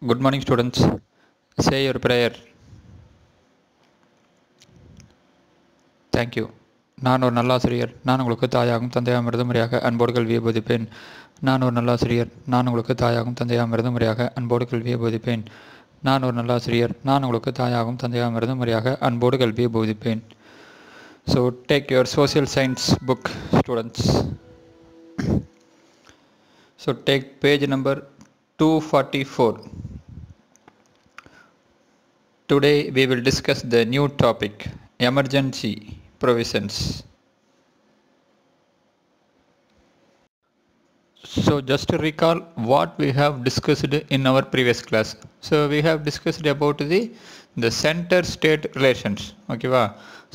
Good morning, students. Say your prayer. Thank you. நான் ஒரு நல்லாசிரியர். நான் உங்களுக்கு தாயாகவும் தந்தையாகவும் முறையாக அன்போடு கல்வியை போதிப்பேன். நான் ஒரு நல்லாசிரியர். நான் உங்களுக்கு தாயாகவும் தந்தையாகவும் முறையாக அன்போடு கல்வியை போதிப்பேன். நான் ஒரு நல்லாசிரியர். நான் உங்களுக்கு தாயாகவும் தந்தையாகவும் முறையாக அன்போடு கல்வியை போதிப்பேன். So take your social science book, students. So take page number 244. Today we will discuss the new topic, emergency provisions. So just to recall what we have discussed in our previous class. So we have discussed about the center state relations. Okay,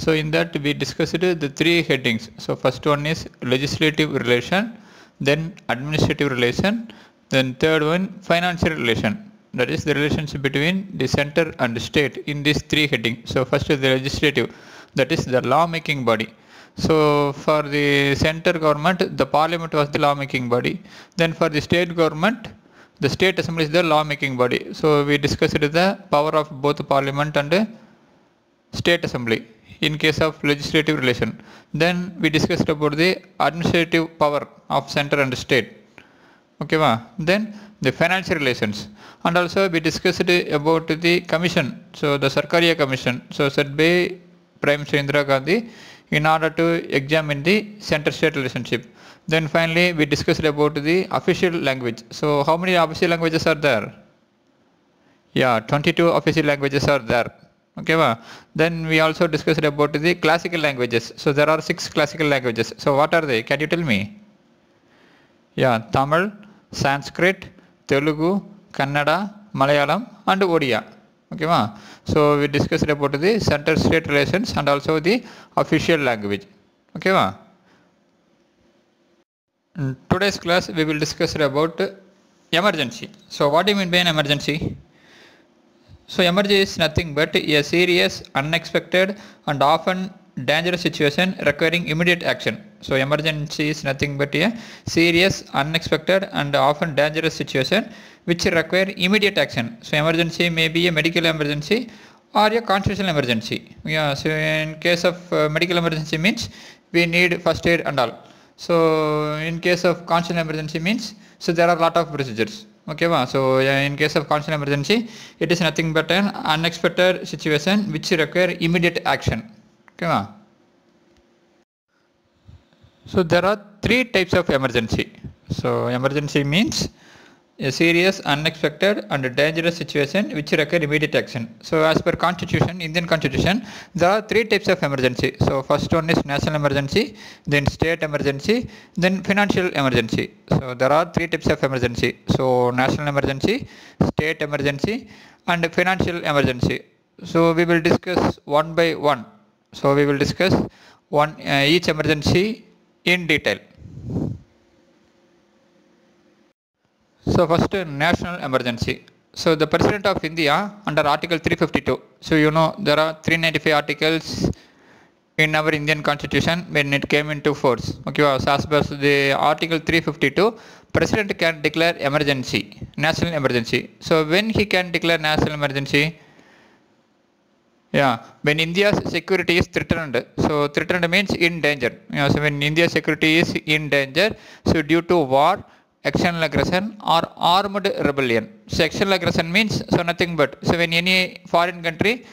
so in that we discussed the three headings. So first one is legislative relation, then administrative relation, then third one financial relation. That is the relationship between the center and the state in these three headings. So first is the legislative, that is the law making body. So for the center government, the parliament was the law making body. Then for the state government, the state assembly is the law making body. So we discussed the power of both the parliament and the state assembly in case of legislative relation. Then we discussed about the administrative power of center and state. Okay, then the financial relations, and also we discussed about the commission. So the Sarkariya commission, so set by Prime Minister Indira Gandhi in order to examine the center state relationship. Then finally we discussed about the official language. So how many official languages are there? Yeah, 22 official languages are there. Okay, then we also discussed about the classical languages. So there are 6 classical languages. So what are they? Can you tell me? Yeah, Tamil, Sanskrit, Telugu, Kannada, Malayalam and Odia. Okay, so we discussed about the center state relations and also the official language. Okay, in today's class we will discuss about emergency. So what do you mean by an emergency? So emergency is nothing but a serious, unexpected and often dangerous situation requiring immediate action. So emergency is nothing but a serious, unexpected and often dangerous situation which require immediate action. So emergency may be a medical emergency or a constitutional emergency. Yeah, so in case of medical emergency means we need first aid and all. So in case of constitutional emergency means, so there are a lot of procedures. Okay, so in case of constitutional emergency, it is nothing but an unexpected situation which require immediate action. Okay, so there are 3 types of emergency. So emergency means a serious, unexpected and dangerous situation which require immediate action. So as per constitution, Indian constitution, there are 3 types of emergency. So first one is national emergency, then state emergency, then financial emergency. So there are 3 types of emergency. So national emergency, state emergency and financial emergency. So we will discuss one by one. So we will discuss each emergency in detail. So first, national emergency. So the President of India under Article 352. So you know there are 395 articles in our Indian Constitution when it came into force. Okay, so as per the Article 352, President can declare emergency, national emergency. So when he can declare national emergency? Yeah, when India's security is threatened. So threatened means in danger. Yeah, so when India's security is in danger, so due to war, external aggression or armed rebellion. So external aggression means so nothing but, so when any foreign country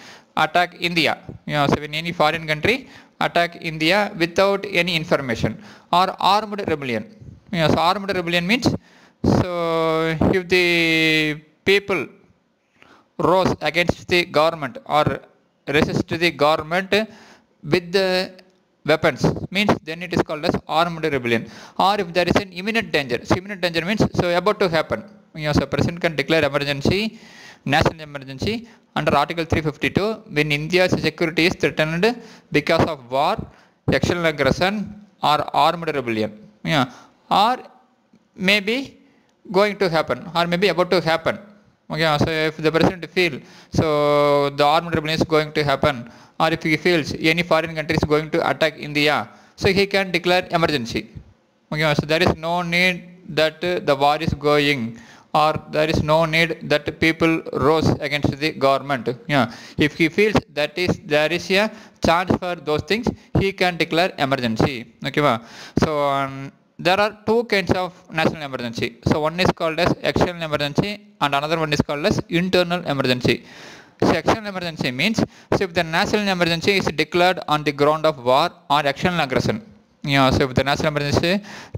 attack India, so when any foreign country attack India without any information, or armed rebellion. So armed rebellion means, so if the people rose against the government or resist the government with the weapons, means then it is called as armed rebellion. Or if there is an imminent danger. So imminent danger means so about to happen. So President can declare emergency, national emergency under Article 352 when India's security is threatened because of war, external aggression or armed rebellion. Or maybe going to happen or maybe about to happen. Okay, so if the President feel so the armed rebellion is going to happen, or if he feels any foreign country is going to attack India, so he can declare emergency. Okay, so there is no need that the war is going or there is no need that people rose against the government. Yeah. If he feels that there is a chance for those things, he can declare emergency. Okay, so there are two kinds of national emergency. So one is called as external emergency and another one is called as internal emergency. So external emergency means, so if the national emergency is declared on the ground of war or external aggression. Yeah, so if the national emergency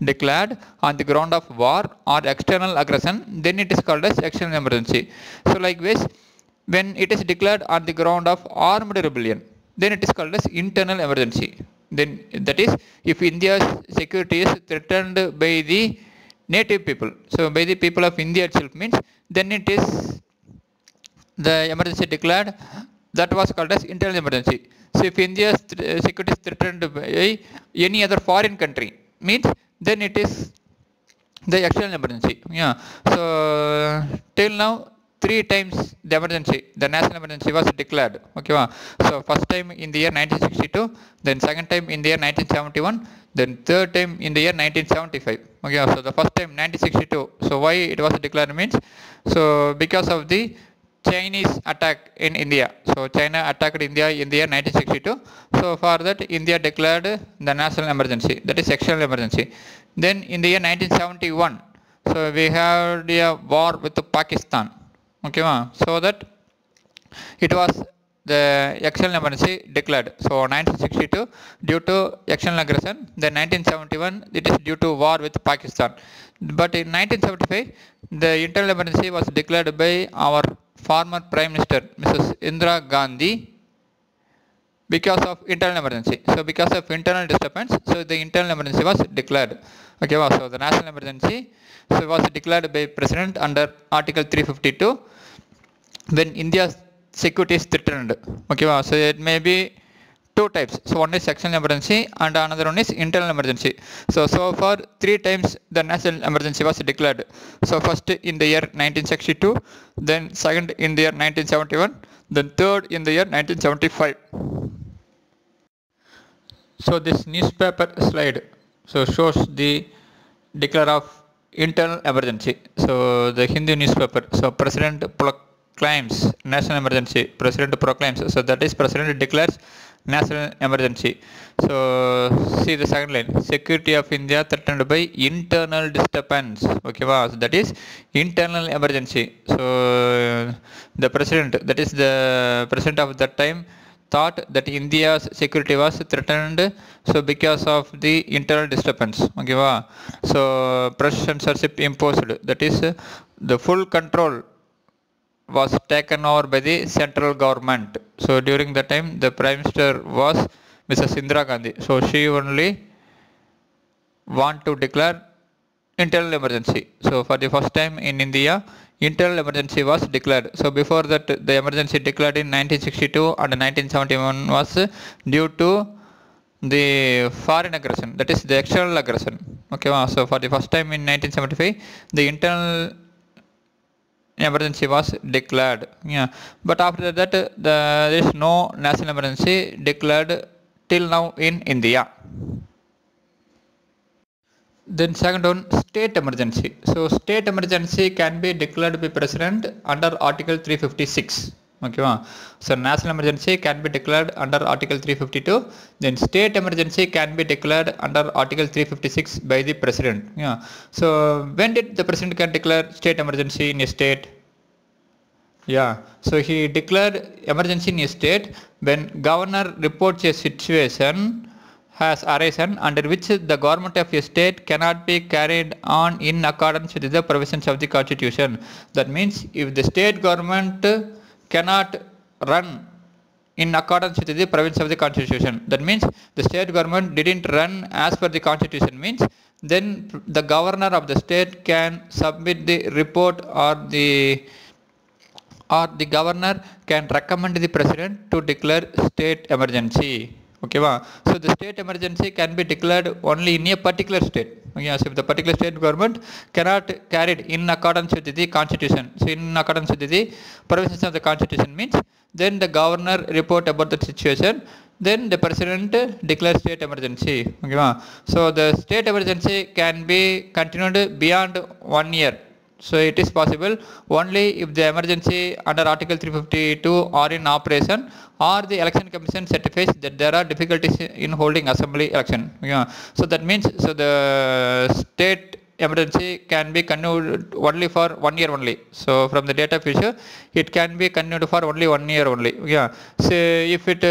declared on the ground of war or external aggression, then it is called as external emergency. So likewise, when it is declared on the ground of armed rebellion, then it is called as internal emergency. Then that is, if India's security is threatened by the native people, so by the people of India itself means, then it is the emergency declared, that was called as internal emergency. So if India's security is threatened by any other foreign country means, then it is the external emergency. Yeah. So till now, 3 times the emergency, the national emergency was declared. Okay. So first time in the year 1962, then second time in the year 1971, then third time in the year 1975. Okay. So the first time 1962. So why it was declared means, so because of the Chinese attack in India. So China attacked India in the year 1962. So for that, India declared the national emergency, that is external emergency. Then in the year 1971, so we had a war with Pakistan. Okay, so that it was the external emergency declared. So 1962 due to external aggression. Then 1971 it is due to war with Pakistan. But in 1975 the internal emergency was declared by our former Prime Minister Mrs. Indira Gandhi because of internal emergency. So because of internal disturbance, so the internal emergency was declared. Okay, so the national emergency so was declared by President under Article 352 when India's security is threatened. Okay, so it may be two types. So one is external emergency and another one is internal emergency. So far 3 times the national emergency was declared. So first in the year 1962, then second in the year 1971, then third in the year 1975. So this newspaper slide so shows the declare of internal emergency. So the Hindu newspaper. So President proclaims national emergency. President proclaims. So that is President declares national emergency. So see the second line. Security of India threatened by internal disturbance. Okay, so that is internal emergency. So the president, that is the president of that time, thought that India's security was threatened, so because of the internal disturbance. Okay, so press censorship imposed, that is the full control was taken over by the central government. So during the time the Prime Minister was Mrs. Indira Gandhi. So she only want to declare internal emergency. So for the first time in India, internal emergency was declared. So before that, the emergency declared in 1962 and 1971 was due to the foreign aggression, that is the external aggression. Okay, so for the first time in 1975, the internal emergency was declared. Yeah, but after that, there is no national emergency declared till now in India. Then second one, state emergency. So state emergency can be declared by President under Article 356. Okay, so national emergency can be declared under Article 352. Then state emergency can be declared under Article 356 by the President. Yeah. So when did the President can declare state emergency in a state? Yeah. So he declared emergency in a state when governor reports a situation has arisen under which the government of a state cannot be carried on in accordance with the provisions of the constitution. That means if the state government cannot run in accordance with the provisions of the constitution, that means the state government didn't run as per the constitution, means then the governor of the state can submit the report or the governor can recommend the president to declare state emergency. Okay, so the state emergency can be declared only in a particular state. Okay, so if the particular state government cannot carry it in accordance with the constitution, so in accordance with the provisions of the constitution means, then the governor report about the situation, then the president declares state emergency. Okay, so the state emergency can be continued beyond 1 year. So it is possible only if the emergency under Article 352 are in operation or the election commission certifies that there are difficulties in holding assembly election. Yeah. So that means the state emergency can be continued only for 1 year only. So from the date of issue, it can be continued for only 1 year only. Yeah. So if it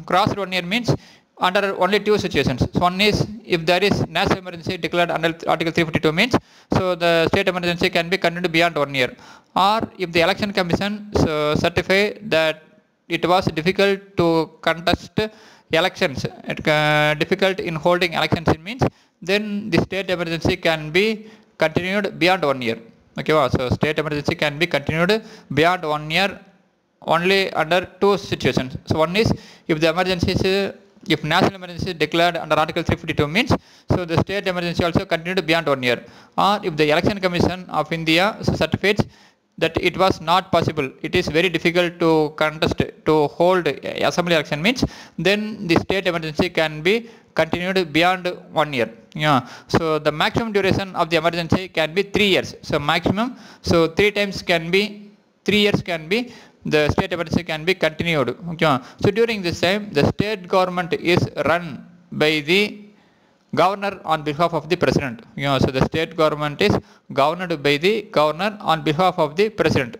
crossed 1 year means under only two situations. So one is if there is national emergency declared under Article 352 means so the state emergency can be continued beyond 1 year, or if the election commission certify that it was difficult to contest elections, difficult in holding elections, it means then the state emergency can be continued beyond 1 year. Okay, so state emergency can be continued beyond 1 year only under two situations. So one is if the emergency is if national emergency is declared under Article 352 means so the state emergency also continued beyond 1 year, or if the election commission of India certifies that it was not possible, it is very difficult to contest to hold assembly election means then the state emergency can be continued beyond 1 year. Yeah. So the maximum duration of the emergency can be 3 years. So maximum, so 3 times can be 3 years can be the state emergency can be continued. Okay. So during this time the state government is run by the governor on behalf of the president. So the state government is governed by the governor on behalf of the president.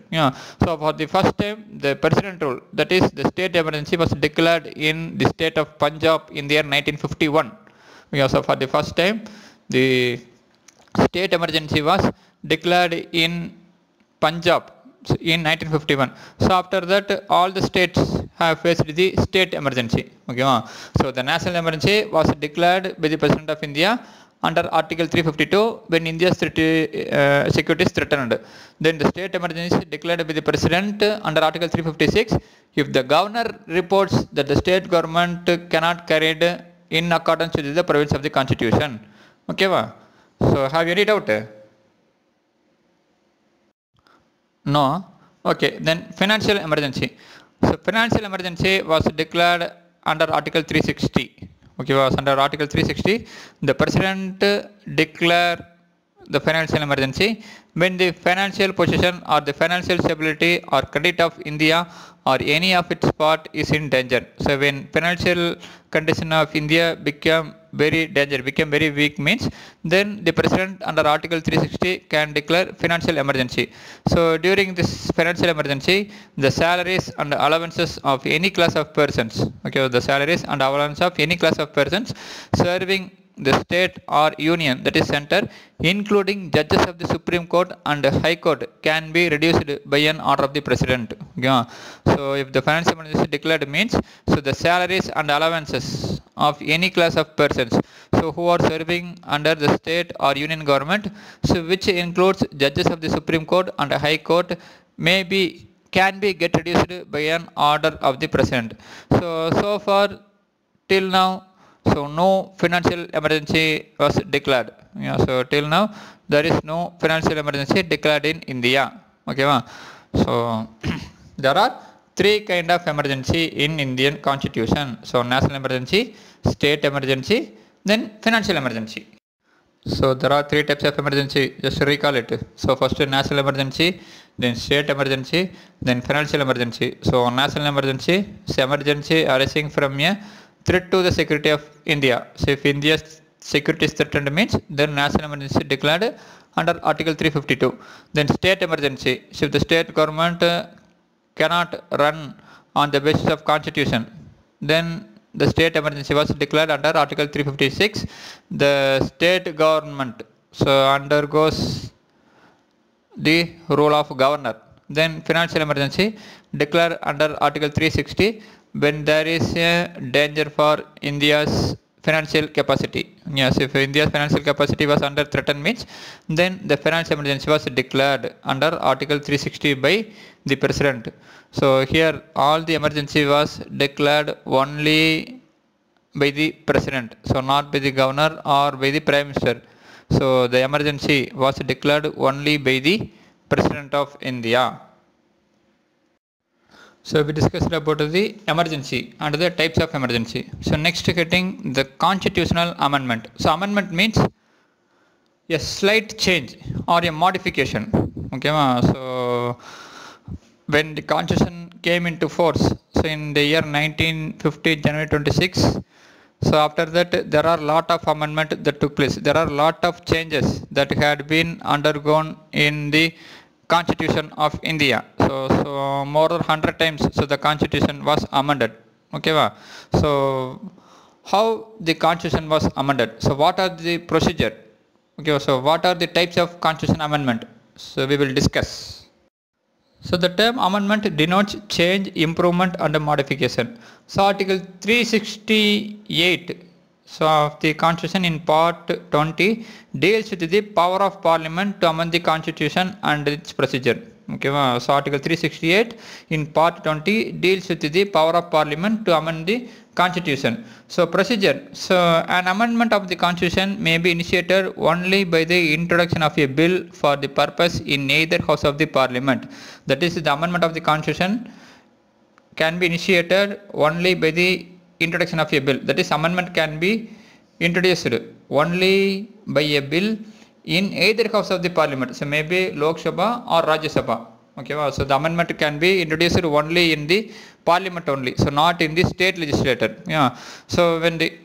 So for the first time the president rule, that is the state emergency, was declared in the state of Punjab in the year 1951. So for the first time the state emergency was declared in Punjab in 1951. So after that all the states have faced the state emergency. Okay. So the national emergency was declared by the President of India under Article 352 when India's security is threatened. Then the state emergency is declared by the President under Article 356 if the governor reports that the state government cannot carry it in accordance with the provisions of the Constitution. Okay. So have you any doubt? No. Okay. Then financial emergency. So financial emergency was declared under Article 360. Okay, was under Article 360. The President declare the financial emergency when the financial position or the financial stability or credit of India or any of its part is in danger. So when financial condition of India became very weak means then the President under Article 360 can declare financial emergency. So during this financial emergency the salaries and allowances of any class of persons, okay, the salaries and allowance of any class of persons serving the state or union, that is center, including judges of the Supreme Court and High Court, can be reduced by an order of the President. Yeah. So if the financial emergency declared means so the salaries and allowances of any class of persons so who are serving under the state or union government, so which includes judges of the Supreme Court and High Court, can be get reduced by an order of the President. So far till now, so no financial emergency was declared. Yeah, so till now there is no financial emergency declared in India. Okay, so there are three kind of emergency in Indian Constitution. So national emergency, state emergency, then financial emergency. So there are three types of emergency. Just recall it. So first national emergency, then state emergency, then financial emergency. So national emergency is emergency arising from a threat to the security of India. So if India's security is threatened means then national emergency declared under Article 352. Then state emergency. So if the state government cannot run on the basis of Constitution, then the state emergency was declared under Article 356. The state government so undergoes the role of governor. Then financial emergency declared under Article 360 when there is a danger for India's financial capacity. Yes, if India's financial capacity was under threatened means then the financial emergency was declared under Article 360 by the President. So here all the emergency was declared only by the President, so not by the Governor or by the Prime Minister. So the emergency was declared only by the President of India. So we discussed about the emergency and the types of emergency. So next getting the constitutional amendment. So amendment means a slight change or a modification. Okay, so when the constitution came into force, so in the year 1950 January 26, so after that there are lot of amendment that took place. There are lot of changes that had been undergone in the constitution of India. So more than 100 times so the constitution was amended. Okay, so how the constitution was amended? So what are the procedure? Okay, so what are the types of constitution amendment? So we will discuss. So the term amendment denotes change, improvement and modification. So Article 368 so of the Constitution in Part 20 deals with the power of Parliament to amend the Constitution and its procedure. Okay, so Article 368 in Part 20 deals with the power of Parliament to amend the Constitution. So procedure. So an amendment of the Constitution may be initiated only by the introduction of a bill for the purpose in either house of the Parliament. That is, the amendment of the Constitution can be initiated only by the introduction of a bill. That is, amendment can be introduced only by a bill in either house of the Parliament. So maybe Lok Sabha or Rajya Sabha. Okay, so the amendment can be introduced only in the Parliament only, so not in the state legislature. Yeah. So when the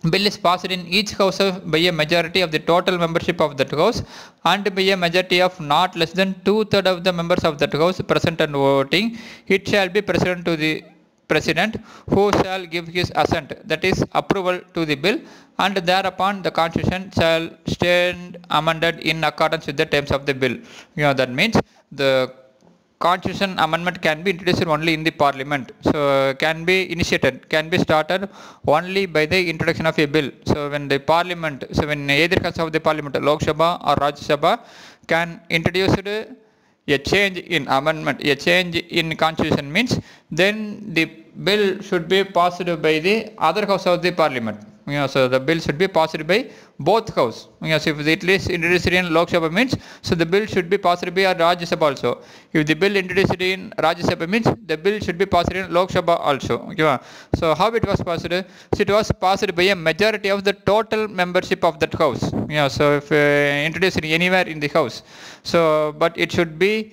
bill is passed in each house by a majority of the total membership of that house and by a majority of not less than 2/3 of the members of that house present and voting, it shall be presented to the President, who shall give his assent, that is approval to the bill, and thereupon the Constitution shall stand amended in accordance with the terms of the bill. That means the Constitution amendment can be introduced only in the Parliament. So can be initiated, can be started only by the introduction of a bill. So when the Parliament, so when either house of the Parliament, Lok Sabha or Rajya Sabha, can introduce a change in amendment, a change in Constitution means then the bill should be passed by the other house of the Parliament. So the bill should be passed by both house. So if it is introduced in Lok Sabha means, so the bill should be passed by Rajya Sabha also. If the bill introduced in Rajya Sabha means, the bill should be passed in Lok Sabha also. So how it was passed? So it was passed by a majority of the total membership of that house. So if introduced anywhere in the house, so but it should be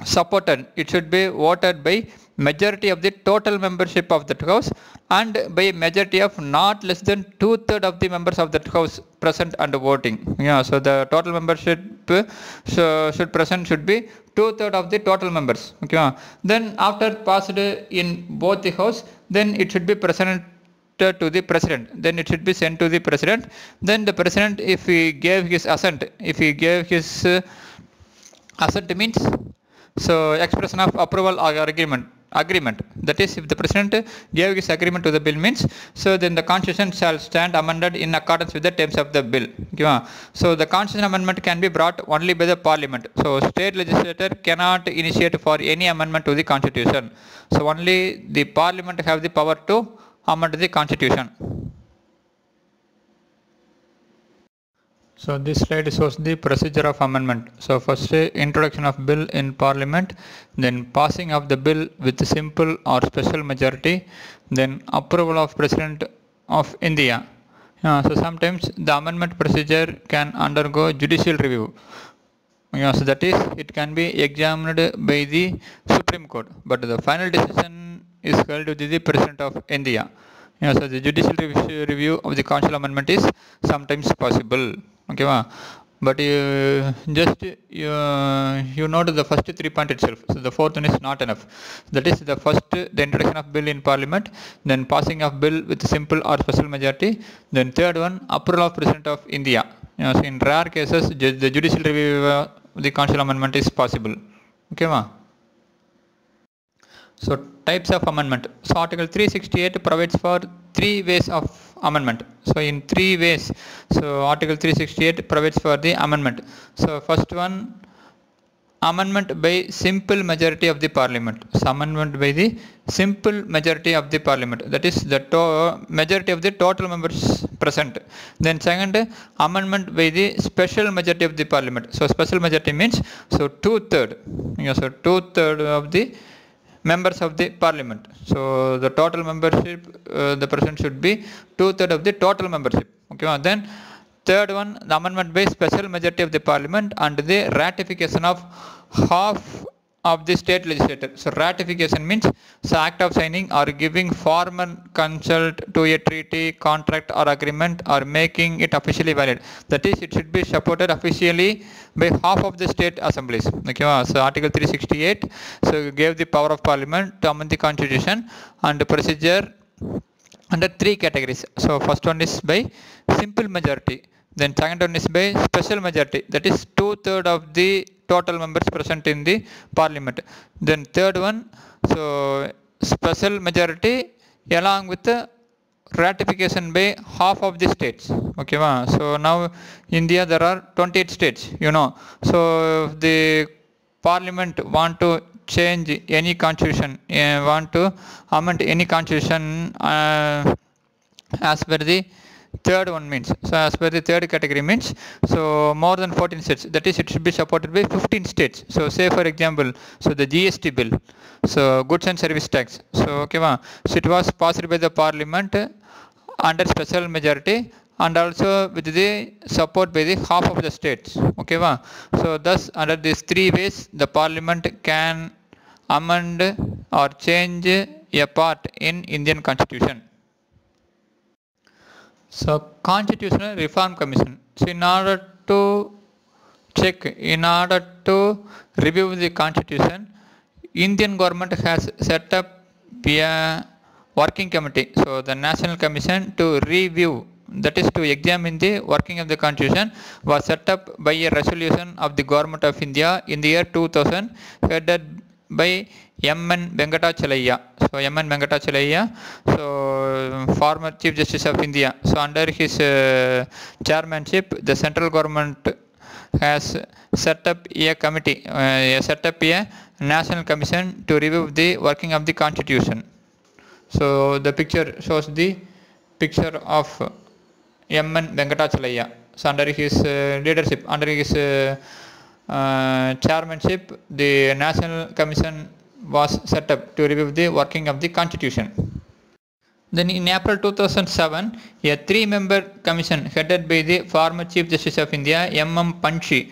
supported, it should be voted by majority of the total membership of that house and by a majority of not less than 2/3 of the members of that house present and voting. So the total membership should be 2/3 of the total members. Then after passed in both the house, then it should be presented to the President. Then it should be sent to the President. Then the President, if he gave his assent, assent means so expression of approval or agreement. That is, if the President gave his agreement to the bill means, so then the Constitution shall stand amended in accordance with the terms of the bill. So the Constitution amendment can be brought only by the Parliament. So state legislature cannot initiate for any amendment to the Constitution. So only the Parliament have the power to amend the Constitution. So this slide shows the procedure of amendment. So first introduction of bill in Parliament, then passing of the bill with simple or special majority, then approval of President of India. So sometimes the amendment procedure can undergo judicial review. So that is, it can be examined by the Supreme Court, but the final decision is held with the President of India. So the judicial review of the constitutional amendment is sometimes possible. But you note the first 3 points itself. So the fourth one is not enough. That is, the first, the introduction of bill in Parliament, then passing of bill with simple or special majority, then third one, approval of President of India. So in rare cases, the judicial review of the constitutional amendment is possible. So types of amendment. So Article 368 provides for 3 ways of amendment. So in 3 ways, so Article 368 provides for the amendment. So first one, amendment by simple majority of the Parliament. So amendment by the simple majority of the Parliament. That is the majority of the total members present. Then second, amendment by the special majority of the Parliament. So special majority means, so 2/3. So 2/3 of the members of the Parliament. So the total membership, the President should be 2/3 of the total membership. Then third one, the amendment by special majority of the parliament and the ratification of half of the state legislature. So ratification means the act of signing or giving formal consent to a treaty, contract or agreement or making it officially valid. That is, it should be supported officially by half of the state assemblies. Okay, so Article 368 so gave the power of parliament to amend the constitution and the procedure under three categories. So first one is by simple majority. Then second one is by special majority, that is 2/3 of the total members present in the parliament. Then third one, so special majority along with the ratification by half of the states. Okay, so now India there are 28 states, you know. So if the parliament want to change any constitution, want to amend any constitution as per the third one means, so as per the third category means, so more than 14 states, that is it should be supported by 15 states. So say for example, so the GST bill, so goods and service tax, so okay, so it was passed by the parliament under special majority and also with the support by the half of the states. Okay, so thus under these three ways the parliament can amend or change a part in Indian constitution. So Constitutional Reform Commission. So in order to review the constitution, Indian government has set up a working committee. So the National Commission to review, that is to examine the working of the constitution, was set up by a resolution of the government of India in the year 2000, headed by M.N. Venkatachalaya. So M.N. Venkatachalaya, so former Chief Justice of India. So under his chairmanship, the central government has set up a committee, set up a national commission to review the working of the constitution. So the picture shows the picture of M.N. Venkatachalaya. So under his leadership, under his chairmanship, the National Commission was set up to review the working of the constitution. Then in April 2007, a 3-member commission headed by the former Chief Justice of India, M.M. Panchi,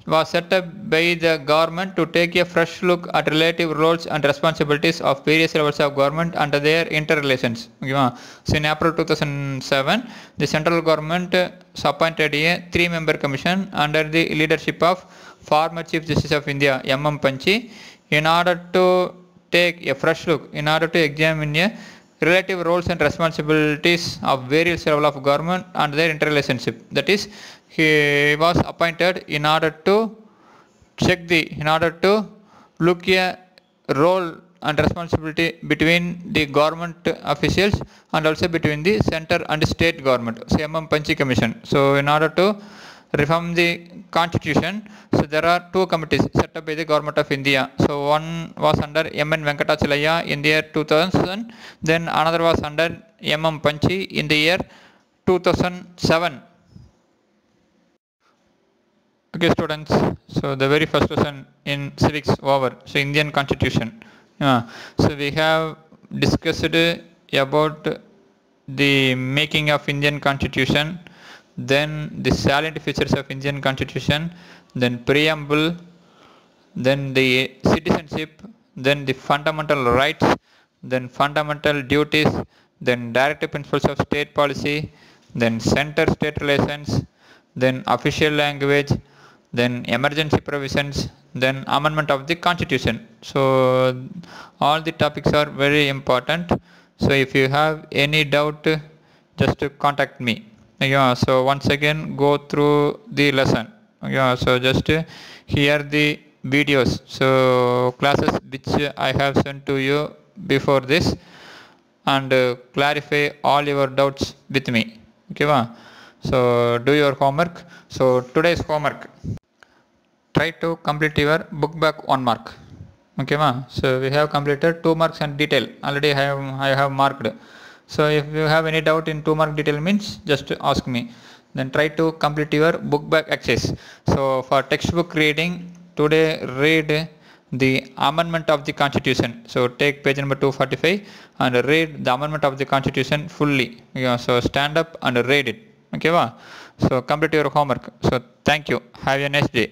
was set up by the government to take a fresh look at relative roles and responsibilities of various levels of government and their interrelations. So in April 2007, the central government appointed a 3-member commission under the leadership of former Chief Justice of India, M.M. Panchi, in order to take a fresh look, in order to examine a relative roles and responsibilities of various levels of government and their interrelationship. That is, he was appointed in order to look a role and responsibility between the government officials and also between the center and state government. So M.M. Panchi Commission. So in order to reform the constitution, so there are 2 committees set up by the government of India. So one was under M.N. Venkatachalaya in the year 2000, then another was under M.M. Panchi in the year 2007. Okay students, so the very first lesson in civics over. So Indian constitution. So we have discussed about the making of Indian constitution, then the salient features of Indian constitution, then preamble, then the citizenship, then the fundamental rights, then fundamental duties, then directive principles of state policy, then center-state relations, then official language, then emergency provisions, then amendment of the constitution. So all the topics are very important. So if you have any doubt, just contact me. So once again go through the lesson. So just hear the videos, so classes which I have sent to you before this, and clarify all your doubts with me. Okay, so do your homework. So today's homework, try to complete your book back 1 mark. Okay, so we have completed 2 marks and detail already. I have marked. So if you have any doubt in 2 mark detail means just ask me. Then try to complete your book back exercise. So for textbook reading, today read the amendment of the constitution. So take page number 245 and read the amendment of the constitution fully. So stand up and read it. ஓகேவா? So complete your homework. So thank you. Have a nice day.